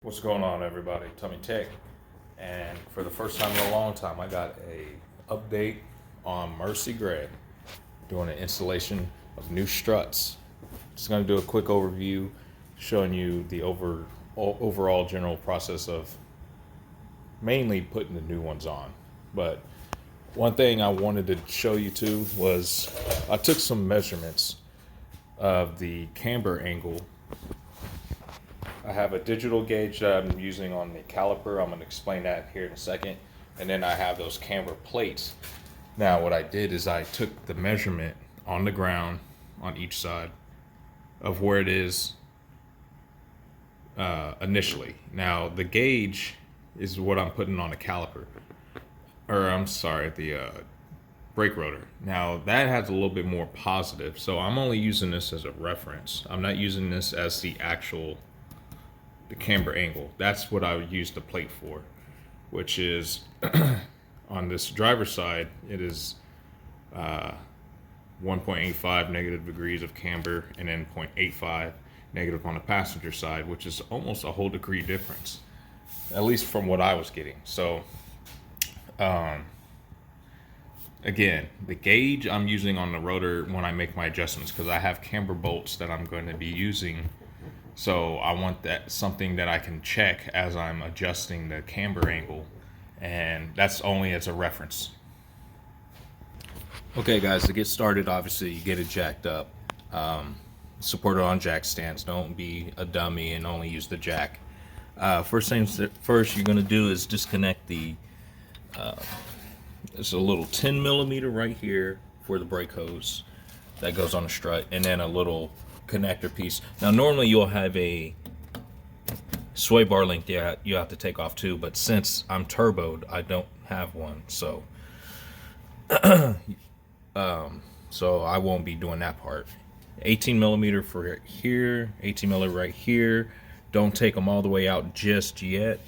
What's going on, everybody? Tummy Tech, and for the first time in a long time, I got a update on Mercy Gray doing an installation of new struts. Just going to do a quick overview, showing you the overall general process of mainly putting the new ones on. But one thing I wanted to show you too was I took some measurements of the camber angle. I have a digital gauge that I'm using on the caliper. I'm going to explain that here in a second. And then I have those camber plates. Now what I did is I took the measurement on the ground on each side of where it is initially. Now the gauge is what I'm putting on the caliper. Or I'm sorry, the brake rotor. Now that has a little bit more positive. So I'm only using this as a reference. I'm not using this as the camber angle. That's what I would use the plate for, which is on this driver's side, it is 1.85 negative degrees of camber, and then 0.85 negative on the passenger side, which is almost a whole degree difference, at least from what I was getting. So again, the gauge I'm using on the rotor when I make my adjustments, because I have camber bolts that I'm going to be using. So I want that something that I can check as I'm adjusting the camber angle, and that's only as a reference. Okay guys, to get started, obviously you get it jacked up. Support it on jack stands. Don't be a dummy and only use the jack. First things first you're going to do is disconnect the there's a little 10 millimeter right here for the brake hose that goes on the strut, and then a little connector piece. Now normally you'll have a sway bar link there you have to take off too, but since I'm turboed, I don't have one, so so I won't be doing that part. 18 millimeter for here, 18 millimeter right here. Don't take them all the way out just yet.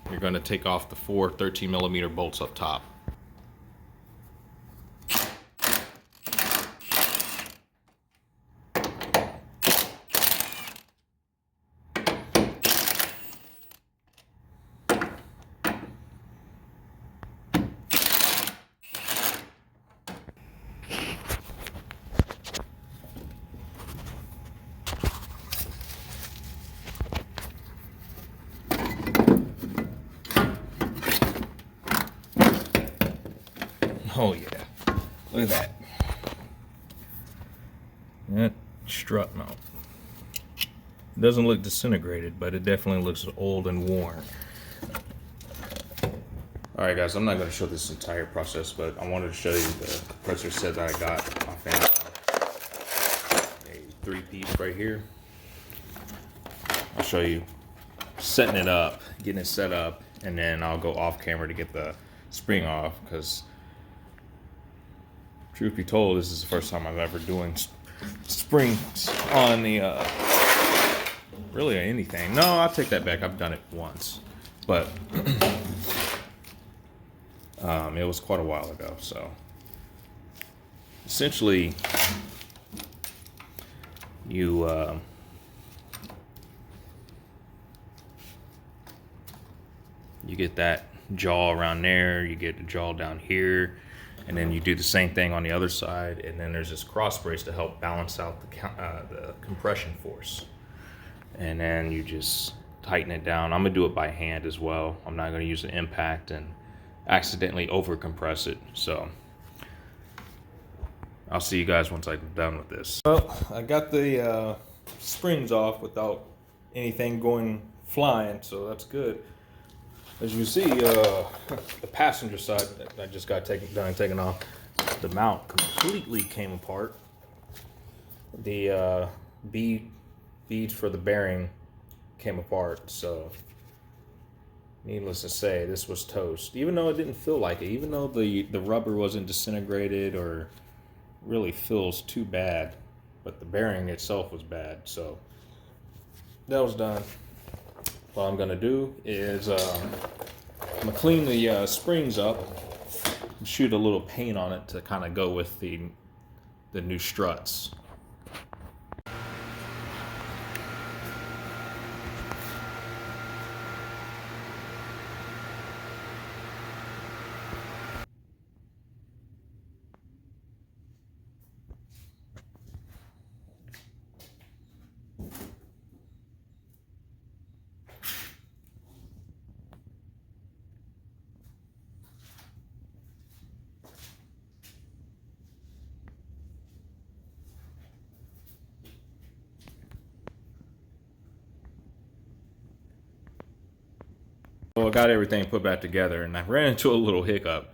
You're going to take off the 4 13 millimeter bolts up top. Oh yeah, look at that. That strut mount. It doesn't look disintegrated, but it definitely looks old and worn. Alright guys, I'm not going to show this entire process, but I wanted to show you the compressor set that I got off a 3-piece right here. I'll show you setting it up, getting it set up, and then I'll go off camera to get the spring off, because truth be told, this is the first time I've ever doing springs on the really anything. No, I'll take that back. I've done it once, but it was quite a while ago. So essentially, you you get that jaw around there. You get the jaw down here. And then you do the same thing on the other side, and then there's this cross brace to help balance out the compression force. And then you just tighten it down. I'm gonna do it by hand as well. I'm not gonna use an impact and accidentally over compress it. So I'll see you guys once I'm done with this. Well, I got the springs off without anything going flying, so that's good. As you see, the passenger side that I just got taken off, the mount completely came apart. The beads for the bearing came apart, so needless to say, this was toast. Even though it didn't feel like it, even though the rubber wasn't disintegrated or really feels too bad, but the bearing itself was bad, so that was done. What I'm gonna do is I'm gonna clean the springs up and shoot a little paint on it to kind of go with the new struts. So I got everything put back together, and I ran into a little hiccup.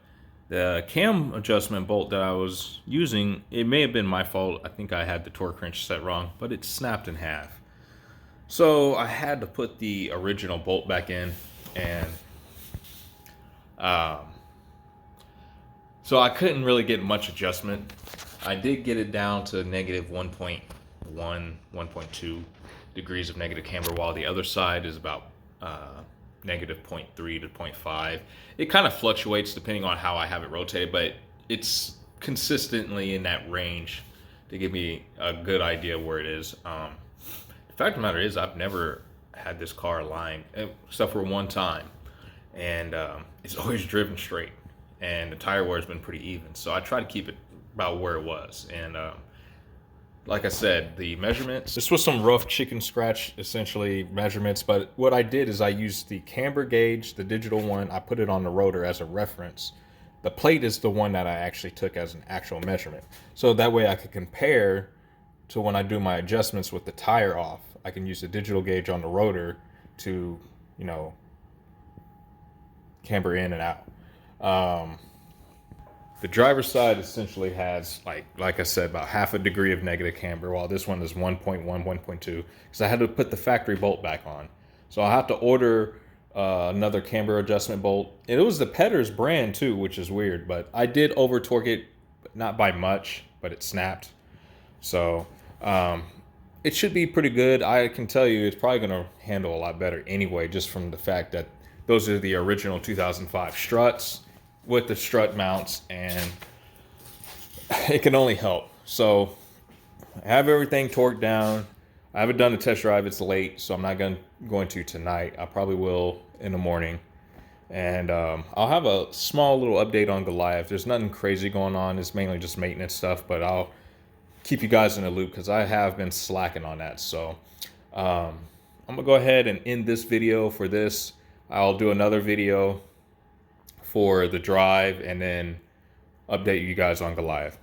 The cam adjustment bolt that I was using, it may have been my fault. I think I had the torque wrench set wrong, but it snapped in half. So I had to put the original bolt back in, and so I couldn't really get much adjustment. I did get it down to negative 1.1, 1.2 degrees of negative camber, while the other side is about negative 0.3 to 0.5. It kind of fluctuates depending on how I have it rotated, but it's consistently in that range to give me a good idea where it is. The fact of the matter is, I've never had this car lying except for one time, and it's always driven straight, and the tire wear has been pretty even, so I try to keep it about where it was. And like I said, the measurements, this was some rough chicken scratch essentially measurements, but what I did is I used the camber gauge, the digital one. I put it on the rotor as a reference. The plate is the one that I actually took as an actual measurement, so that way I could compare to when I do my adjustments with the tire off. I can use the digital gauge on the rotor to, you know, camber in and out. The driver's side essentially has, like I said, about half a degree of negative camber, while this one is 1.1, 1.2, because I had to put the factory bolt back on. So I'll have to order another camber adjustment bolt. And it was the Petters brand too, which is weird, but I did over torque it, not by much, but it snapped. So it should be pretty good. I can tell you it's probably going to handle a lot better anyway, just from the fact that those are the original 2005 struts with the strut mounts, and it can only help. So I have everything torqued down. I haven't done a test drive. It's late, so I'm not going to tonight. I probably will in the morning. And I'll have a small little update on Goliath. There's nothing crazy going on. It's mainly just maintenance stuff, but I'll keep you guys in the loop because I have been slacking on that. So I'm going to go ahead and end this video for this. I'll do another video for the drive and then update you guys on Goliath.